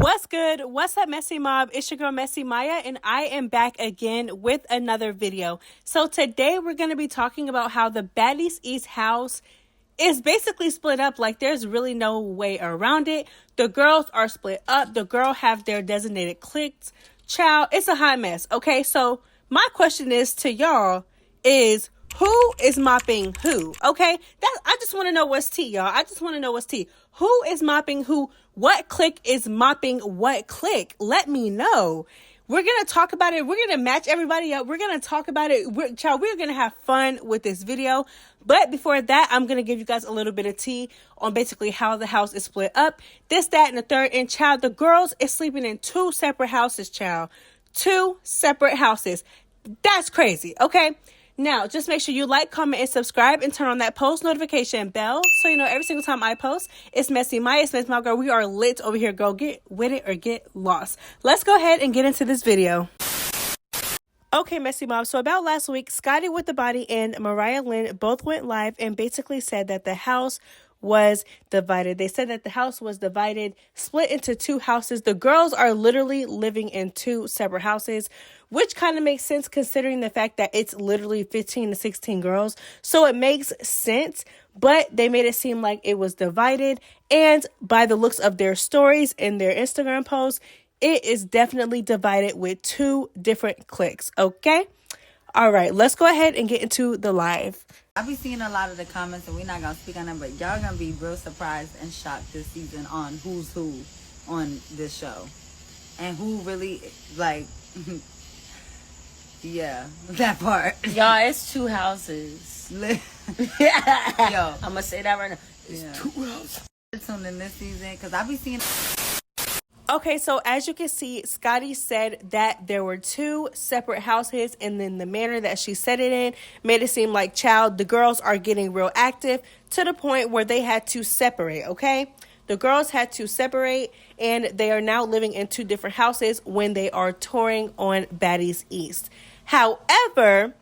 What's good? What's up, Messy Mob? It's your girl, Messy Maya, and I am back again with another video. So today we're going to be talking about how the Baddies East house is basically split up. Like, there's really no way around it. The girls are split up. The girls have their designated cliques. Child, it's a hot mess. Okay, so my question is to y'all is, who is mopping who? Okay, I just want to know what's tea, y'all. I just want to know what's tea. Who is mopping who? What clique is mopping what clique? Let me know. We're going to talk about it. We're going to match everybody up. We're going to talk about it. We're going to have fun with this video. But before that, I'm going to give you guys a little bit of tea on basically how the house is split up. This, that, and the third. And child, the girls is sleeping in 2 separate houses, child. 2 separate houses. That's crazy, okay? Now, just make sure you like, comment, and subscribe, and turn on that post notification bell so you know every single time I post. It's Messy Maya, it's Messy Maya, girl. We are lit over here, girl. Get with it or get lost. Let's go ahead and get into this video. Okay, Messy Mob. So about last week, Scotty with the Body and Mariah Lynn both went live and basically said that the house was divided. They said that the house was divided, split into 2 houses. The girls are literally living in 2 separate houses, which kind of makes sense considering the fact that it's literally 15 to 16 girls. So it makes sense, but they made it seem like it was divided. And by the looks of their stories and their Instagram posts, it is definitely divided with 2 different cliques. Okay. All right, let's go ahead and get into the live. I be seeing a lot of the comments, and we're not gonna speak on them, but y'all gonna be real surprised and shocked this season on who's who on this show, and who really like. Yeah, that part. Y'all, it's 2 houses. Yo, I'm gonna say that right now. It's 2 houses. Tune in this season because I be seeing. Okay, so as you can see, Scotty said that there were 2 separate houses, and then the manner that she said it in made it seem like, child, the girls are getting real active to the point where they had to separate, okay? The girls had to separate, and they are now living in 2 different houses when they are touring on Baddies East. However,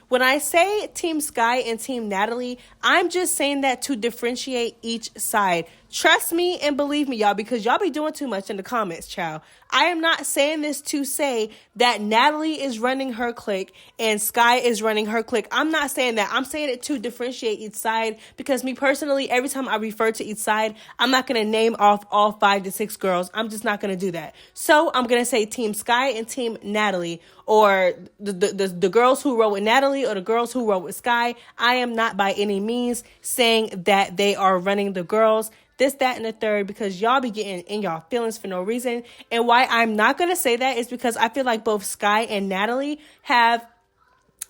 when I say Team Sky and Team Natalie, I'm just saying that to differentiate each side. Trust me and believe me, y'all, because y'all be doing too much in the comments, child. I am not saying this to say that Natalie is running her clique and Sky is running her clique. I'm not saying that. I'm saying it to differentiate each side because me personally, every time I refer to each side, I'm not going to name off all 5 to 6 girls. I'm just not going to do that. So I'm going to say Team Sky and Team Natalie, or the girls who roll with Natalie or the girls who roll with Sky. I am not by any means saying that they are running the girls. This, that, and the third, because y'all be getting in y'all feelings for no reason. And why I'm not going to say that is because I feel like both Sky and Natalie have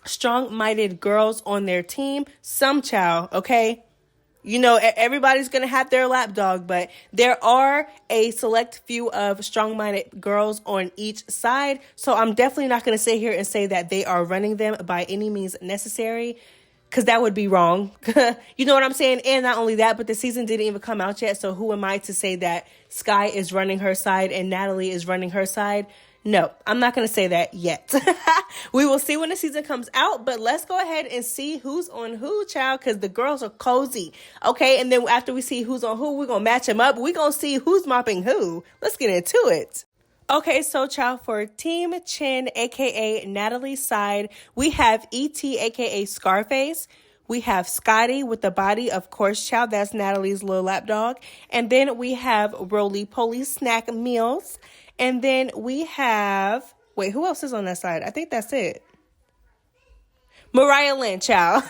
strong-minded girls on their team. Some child, okay? You know, everybody's going to have their lapdog, but there are a select few of strong-minded girls on each side. So I'm definitely not going to sit here and say that they are running them by any means necessary, because that would be wrong. You know what I'm saying? And not only that, but the season didn't even come out yet. So who am I to say that Sky is running her side and Natalie is running her side? No, I'm not going to say that yet. We will see when the season comes out. But let's go ahead and see who's on who, child, because the girls are cozy. Okay, and then after we see who's on who, we're going to match them up. We're going to see who's mopping who. Let's get into it. Okay, so child, for Team Chin, aka Natalie's side, we have E.T., aka Scarface. We have Scotty with the Body, of course, child. That's Natalie's little lapdog. And then we have Roly Poly Snack Meals. And then we have, wait, who else is on that side? I think that's it. Mariah Lynn, child.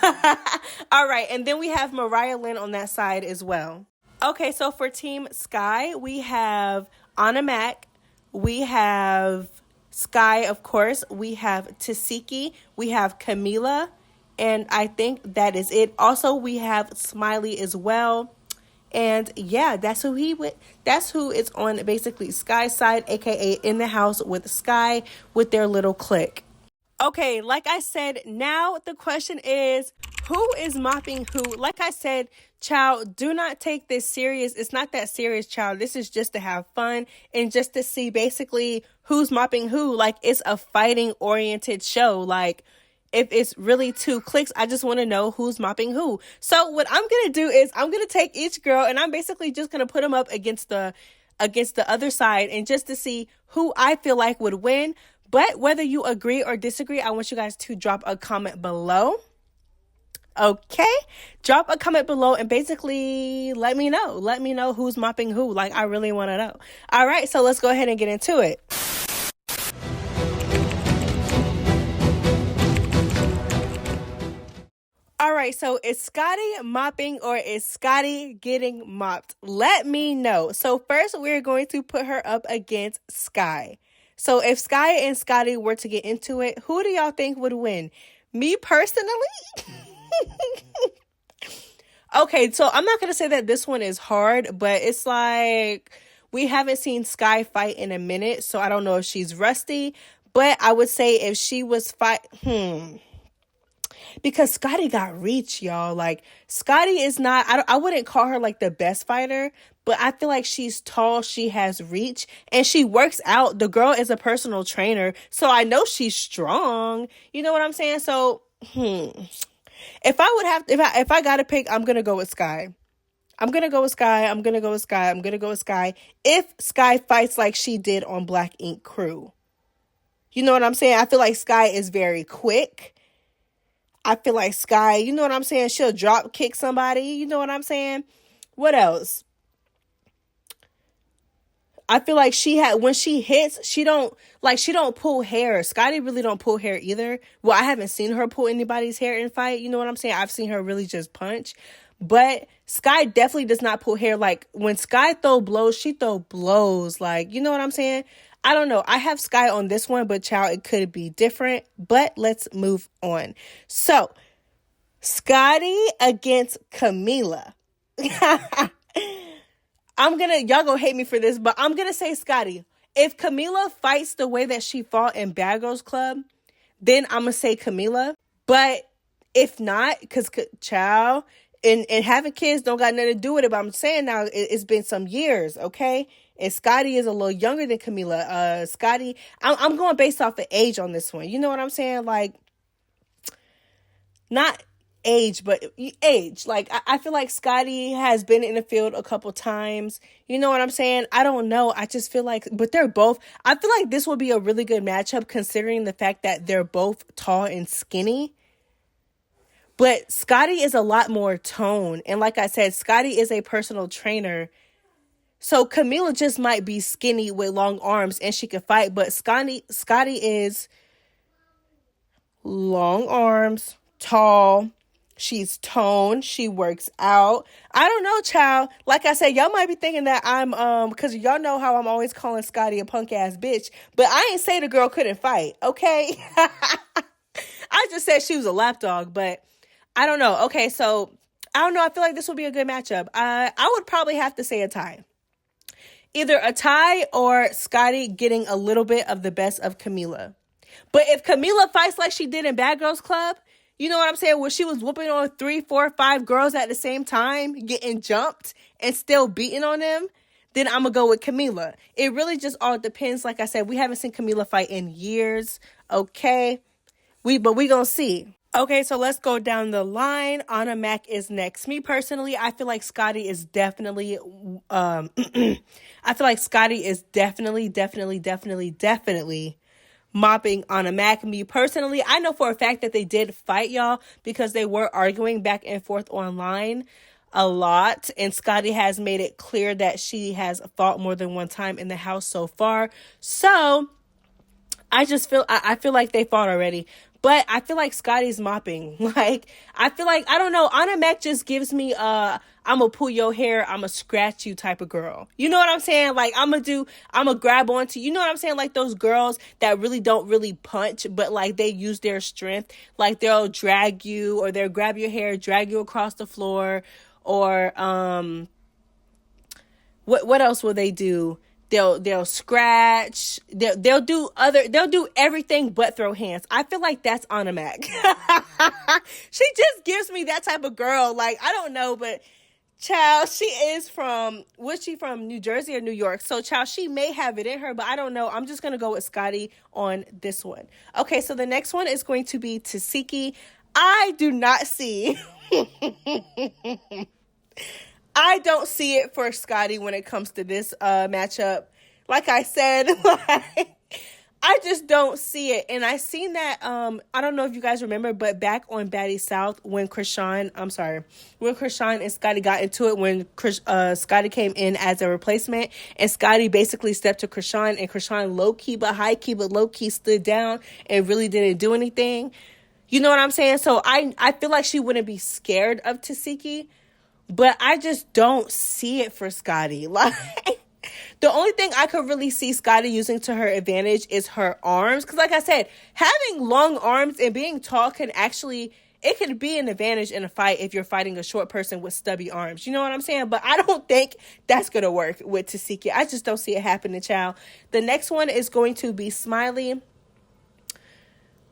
All right, and then we have Mariah Lynn on that side as well. Okay, so for Team Sky, we have Anna Mac. We have Sky, of course. We have Tasiki. We have Camila. And I think that is it. Also, we have Smiley as well. And yeah, that's who is on basically Sky's side, aka in the house with Sky with their little clique. Okay, like I said, now the question is, who is mopping who? Like I said, child, do not take this serious. It's not that serious, child. This is just to have fun and just to see basically who's mopping who. Like, it's a fighting oriented show. Like, if it's really 2 cliques, I just want to know who's mopping who. So what I'm going to do is I'm going to take each girl and I'm basically just going to put them up against the against the other side and just to see who I feel like would win. But whether you agree or disagree, I want you guys to drop a comment below. Okay, drop a comment below and basically let me know who's mopping who. Like, I really want to know. All right, so let's go ahead and get into it. All right, so is Scotty mopping or is Scotty getting mopped? Let me know. So first, we're going to put her up against Sky. So if Sky and Scotty were to get into it, who do y'all think would win? Me personally? Okay, so I'm not going to say that this one is hard, but it's like we haven't seen Sky fight in a minute, so I don't know if she's rusty. But I would say if she was because Scotty got reach, y'all. Like, Scotty is not, I wouldn't call her like the best fighter, but I feel like she's tall, she has reach, and she works out. The girl is a personal trainer, so I know she's strong. You know what I'm saying? So, if I gotta pick, I'm gonna go with Sky. I'm gonna go with Sky. If Sky fights like she did on Black Ink Crew. You know what I'm saying? I feel like Sky is very quick. I feel like Sky, you know what I'm saying? She'll drop kick somebody. You know what I'm saying? What else? I feel like when she hits, she don't pull hair. Scotty really don't pull hair either. Well, I haven't seen her pull anybody's hair in fight. You know what I'm saying? I've seen her really just punch. But Sky definitely does not pull hair. Like, when Sky throw blows, she throw blows. Like, you know what I'm saying? I don't know. I have Sky on this one, but child, it could be different. But let's move on. So, Scotty against Camila. Y'all gonna hate me for this, but I'm gonna say Scotty. If Camila fights the way that she fought in Bad Girls Club, then I'm gonna say Camila. But if not, because child, and having kids don't got nothing to do with it, but I'm saying now it's been some years, okay? And Scotty is a little younger than Camila. Scotty, I'm going based off of age on this one. You know what I'm saying? Like, not age, but age. Like, I feel like Scotty has been in the field a couple times. You know what I'm saying? I don't know. I just feel like, but they're both, I feel like this would be a really good matchup considering the fact that they're both tall and skinny. But Scotty is a lot more toned. And like I said, Scotty is a personal trainer. So Camila just might be skinny with long arms and she could fight. But Scotty is long arms, tall. She's toned. She works out. I don't know, child. Like I said, y'all might be thinking that I'm, because y'all know how I'm always calling Scotty a punk ass bitch. But I ain't say the girl couldn't fight, okay? I just said she was a lapdog, but I don't know. Okay, so I don't know. I feel like this will be a good matchup. I would probably have to say a tie. Either a tie or Scotty getting a little bit of the best of Camila. But if Camila fights like she did in Bad Girls Club, you know what I'm saying? Where she was whooping on 3, 4, 5 girls at the same time, getting jumped and still beating on them, then I'm going to go with Camila. It really just all depends. Like I said, we haven't seen Camila fight in years. Okay. But we going to see. Okay, so let's go down the line. Anna Mac is next. Me personally, I feel like Scotty is definitely, definitely mopping Anna Mac. Me personally, I know for a fact that they did fight, y'all, because they were arguing back and forth online a lot. And Scotty has made it clear that she has fought more than one time in the house so far. So I just feel, I feel like they fought already. But I feel like Scotty's mopping. Like, I feel like, I don't know, Anna Mac just gives me I'm gonna pull your hair, I'm gonna scratch you type of girl. You know what I'm saying? Like, I'm gonna grab onto, you know what I'm saying? Like those girls that really don't really punch, but like they use their strength. Like they'll drag you or they'll grab your hair, drag you across the floor. Or, what else will they do? They'll scratch. They'll do everything but throw hands. I feel like that's Anna Mac. She just gives me that type of girl. Like, I don't know, but child, was she from New Jersey or New York? So child, she may have it in her, but I don't know. I'm just going to go with Scotty on this one. Okay, so the next one is going to be Tasiki. I do not see I don't see it for Scotty when it comes to this matchup. Like I said, I just don't see it. And I seen that, I don't know if you guys remember, but back on Baddies South, when Krishan and Scotty got into it, when Scotty came in as a replacement, and Scotty basically stepped to Krishan, and Krishan low-key but high-key but low-key stood down and really didn't do anything. You know what I'm saying? So I feel like she wouldn't be scared of Tasiki, but I just don't see it for Scotty. Like, the only thing I could really see Scotty using to her advantage is her arms. Because like I said, having long arms and being tall can actually, it can be an advantage in a fight if you're fighting a short person with stubby arms. You know what I'm saying? But I don't think that's going to work with Tasiki. I just don't see it happening, child. The next one is going to be Smiley.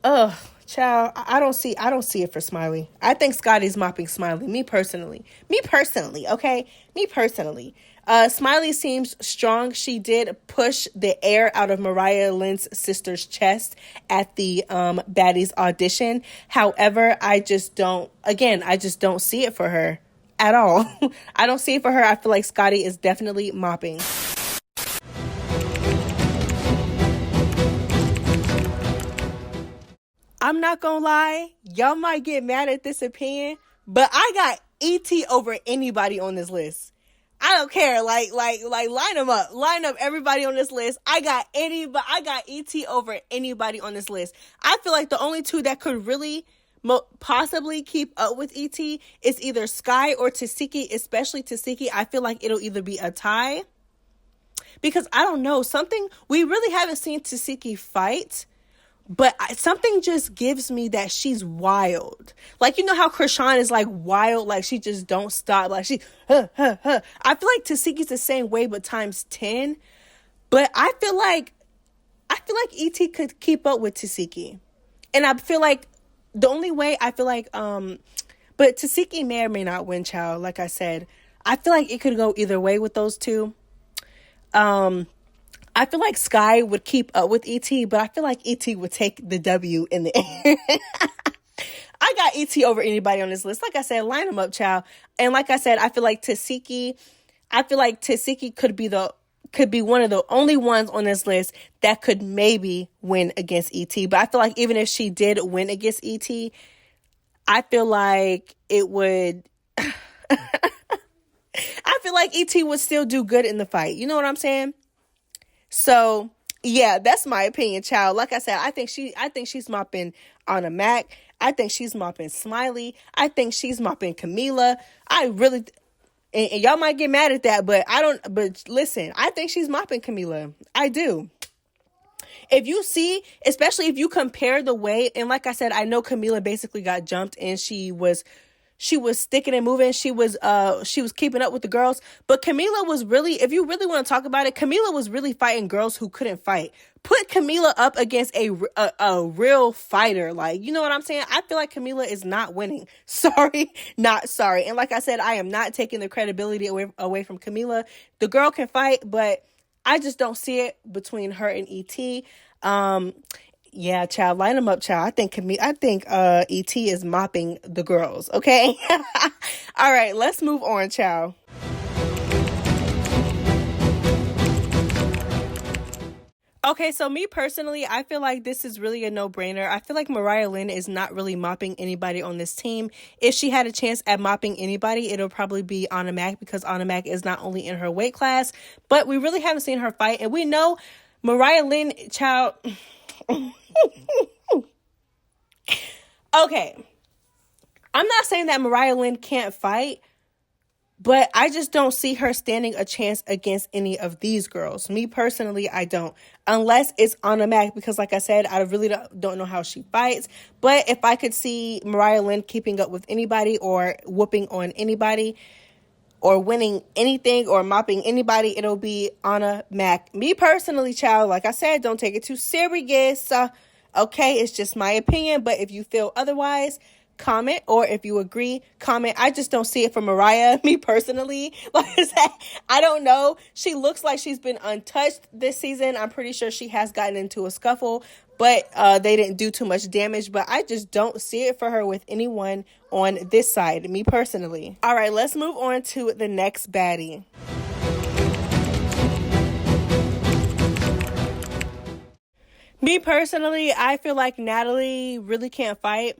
Ugh. Child, I don't see it for Smiley. I think Scotty's mopping Smiley. Me personally, okay? Me personally. Smiley seems strong. She did push the air out of Mariah Lynn's sister's chest at the Baddies audition. However, I just don't see it for her at all. I don't see it for her. I feel like Scotty is definitely mopping. I'm not gonna lie, y'all might get mad at this opinion, but I got ET over anybody on this list. I don't care. Like line them up. Line up everybody on this list. I got ET over anybody on this list. I feel like the only two that could really possibly keep up with ET is either Sky or Tasiki, especially Tasiki. I feel like it'll either be a tie, because I don't know, we really haven't seen Tasiki fight. But something just gives me that she's wild. Like, you know how Krishan is like wild, like she just don't stop. Like she, I feel like Tasiki's the same way, but times 10. But I feel like ET could keep up with Tasiki. And I feel like the only way but Tasiki may or may not win, child. Like I said, I feel like it could go either way with those two. I feel like Sky would keep up with ET, but I feel like ET would take the W in the end. I got ET over anybody on this list. Like I said, line them up, child. And like I said, I feel like Tasiki could be one of the only ones on this list that could maybe win against ET. But I feel like even if she did win against ET, I feel like it would... I feel like ET would still do good in the fight. You know what I'm saying? So, yeah, that's my opinion, child. Like I said, I think she's mopping Anna Mac. I think she's mopping Smiley. I think she's mopping Camila. And y'all might get mad at that, but listen, I think she's mopping Camila. I do. If you see, especially if you compare the way, and like I said, I know Camila basically got jumped and she was sticking and moving. She was keeping up with the girls. But Camila was really, if you really want to talk about it, Camila was really fighting girls who couldn't fight. Put Camila up against a real fighter. Like, you know what I'm saying? I feel like Camila is not winning. Sorry, not sorry. And like I said, I am not taking the credibility away from Camila. The girl can fight, but I just don't see it between her and ET. Yeah, child, line them up, child. I think ET is mopping the girls, okay? All right, let's move on, child. Okay, so me personally, I feel like this is really a no-brainer. I feel like Mariah Lynn is not really mopping anybody on this team. If she had a chance at mopping anybody, it'll probably be Anna Mac, because Anna Mac is not only in her weight class, but we really haven't seen her fight. And we know Mariah Lynn, child... Okay, I'm not saying that Mariah Lynn can't fight, but I just don't see her standing a chance against any of these girls. Me personally, I don't. Unless it's Anna Mac, because like I said, I really don't know how she fights. But if I could see Mariah Lynn keeping up with anybody or whooping on anybody or winning anything or mopping anybody, it'll be Anna Mac. Me personally, child, like I said, don't take it too serious. Okay, it's just my opinion. But if you feel otherwise, comment, or if you agree, comment. I just don't see it from Mariah, me personally. Like I said, I don't know. She looks like she's been untouched this season. I'm pretty sure she has gotten into a scuffle, but they didn't do too much damage. But I just don't see it for her with anyone on this side, me personally. All right, let's move on to the next baddie. Me personally, I feel like Natalie really can't fight.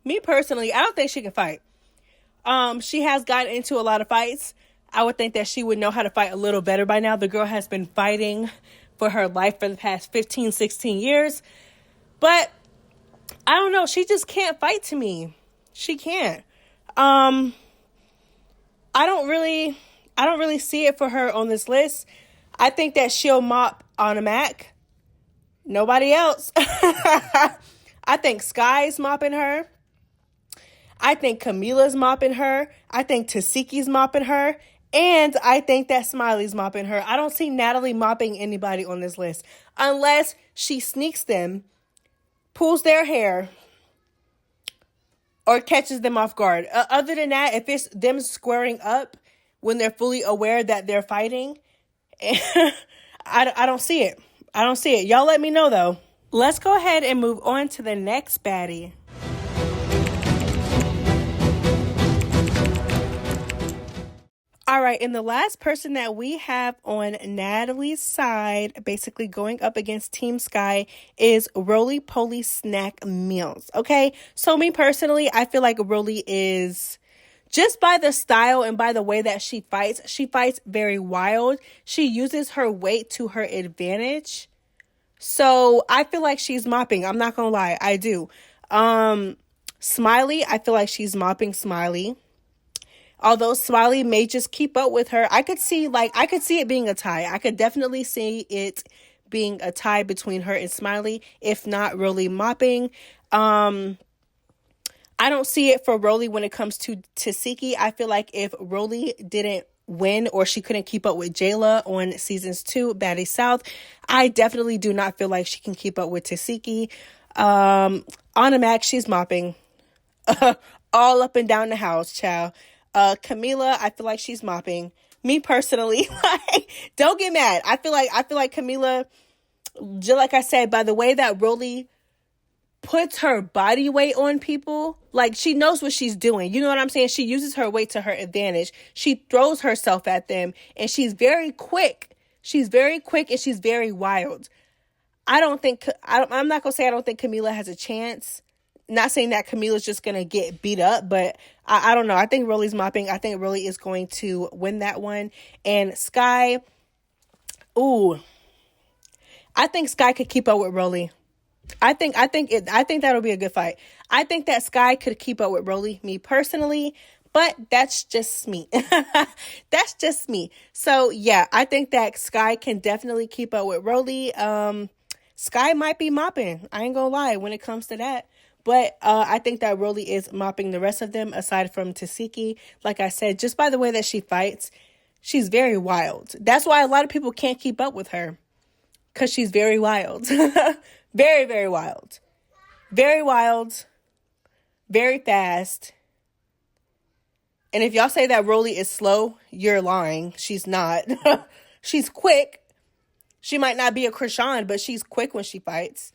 Me personally, I don't think she can fight. She has gotten into a lot of fights. I would think that she would know how to fight a little better by now. The girl has been fighting for her life for the past 15, 16 years. But I don't know. She just can't fight to me. She can't. I don't really see it for her on this list. I think that she'll mop on a Mac. Nobody else. I think Sky's mopping her. I think Camila's mopping her. I think Tasiki's mopping her. And I think that Smiley's mopping her. I don't see Natalie mopping anybody on this list. Unless she sneaks them, pulls their hair, or catches them off guard. Other than that, if it's them squaring up when they're fully aware that they're fighting, I don't see it. I don't see it. Y'all let me know, though. Let's go ahead and move on to the next baddie. All right, and the last person that we have on Natalie's side, basically going up against Team Sky, is Roly Poly Snack Meals. Okay, so me personally, I feel like Roly is, just by the style and by the way that she fights very wild. She uses her weight to her advantage. So I feel like she's mopping. I'm not going to lie. I do. Smiley, I feel like she's mopping Smiley. Although Smiley may just keep up with her. I could see it being a tie. I could definitely see it being a tie between her and Smiley, if not Roly mopping. I don't see it for Roly when it comes to Tasiki. I feel like if Roly didn't win or she couldn't keep up with Jayla on seasons 2, Baddies South, I definitely do not feel like she can keep up with Tasiki. On a Mac, she's mopping all up and down the house, child. Camila, I feel like she's mopping. Me personally, don't get mad. I feel like Camila, just like I said, by the way that Roly puts her body weight on people, like she knows what she's doing. You know what I'm saying? She uses her weight to her advantage. She throws herself at them, and she's very quick. She's very quick, and she's very wild. I'm not gonna say I don't think Camila has a chance. Not saying that Camila's just gonna get beat up, but I don't know. I think Roly's mopping. I think Roly is going to win that one. And Sky, I think Sky could keep up with Roly. I think that'll be a good fight. I think that Sky could keep up with Roly, me personally, but that's just me. That's just me. So yeah, I think that Sky can definitely keep up with Roly. Sky might be mopping. I ain't gonna lie when it comes to that. But I think that Roly is mopping the rest of them, aside from Tasiki. Like I said, just by the way that she fights, she's very wild. That's why a lot of people can't keep up with her, because she's very wild. Very, very wild. Very wild. Very fast. And if y'all say that Roly is slow, you're lying. She's not. She's quick. She might not be a Krishan, but she's quick when she fights.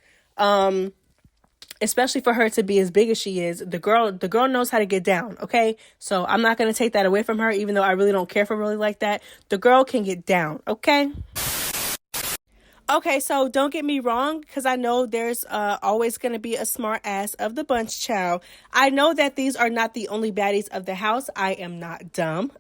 Especially for her to be as big as she is. The girl knows how to get down, okay? So I'm not going to take that away from her, even though I really don't care for Roly like that. The girl can get down, okay? Okay, so don't get me wrong, because I know there's always going to be a smart ass of the bunch, child. I know that these are not the only baddies of the house. I am not dumb.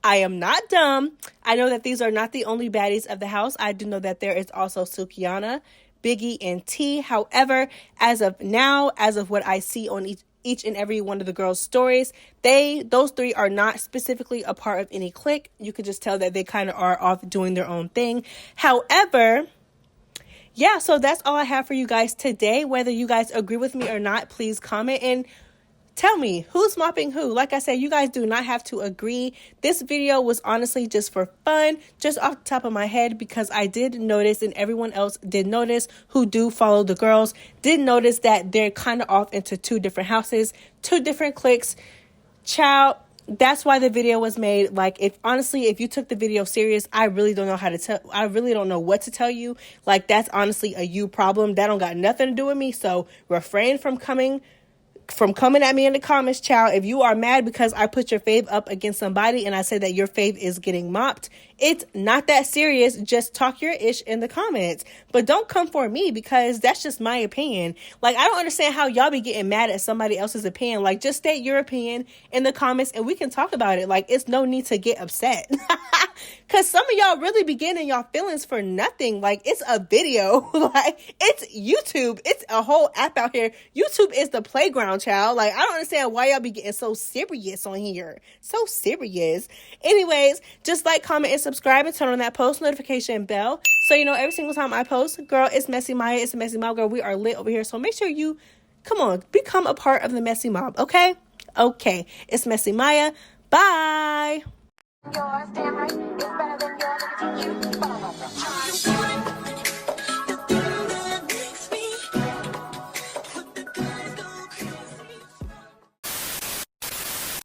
I am not dumb. I know that these are not the only baddies of the house. I do know that there is also Sukiana, Biggie, and T. However, as of now, as of what I see on each and every one of the girls' stories, those three are not specifically a part of any clique. You could just tell that they kind of are off doing their own thing. However, yeah, so that's all I have for you guys today. Whether you guys agree with me or not, please comment and Tell me, who's mopping who? Like I said, you guys do not have to agree. This video was honestly just for fun, just off the top of my head, because I did notice, and everyone else did notice who do follow the girls, did notice that they're kind of off into 2 different houses, 2 different cliques. Child, that's why the video was made. Like, if you took the video serious, I really don't know what to tell you. Like, that's honestly a you problem. That don't got nothing to do with me. So refrain from coming at me in the comments, child. If you are mad because I put your fave up against somebody and I said that your fave is getting mopped, it's not that serious. Just talk your ish in the comments. But don't come for me, because that's just my opinion. Like, I don't understand how y'all be getting mad at somebody else's opinion. Like, just state your opinion in the comments and we can talk about it. Like, it's no need to get upset. Because some of y'all really be getting y'all feelings for nothing. Like, it's a video. Like, it's YouTube. It's a whole app out here. YouTube is the playground, child. Like, I don't understand why y'all be getting so serious on here. So serious. Anyways, just like, comment, and subscribe, and turn on that post notification bell so you know every single time I post. Girl, it's Messy Maya. It's the Messy Mob, girl. We are lit over here. So make sure you, come on, become a part of the Messy Mob, okay? Okay. It's Messy Maya. Bye. Yours, damn right, it's better than yours.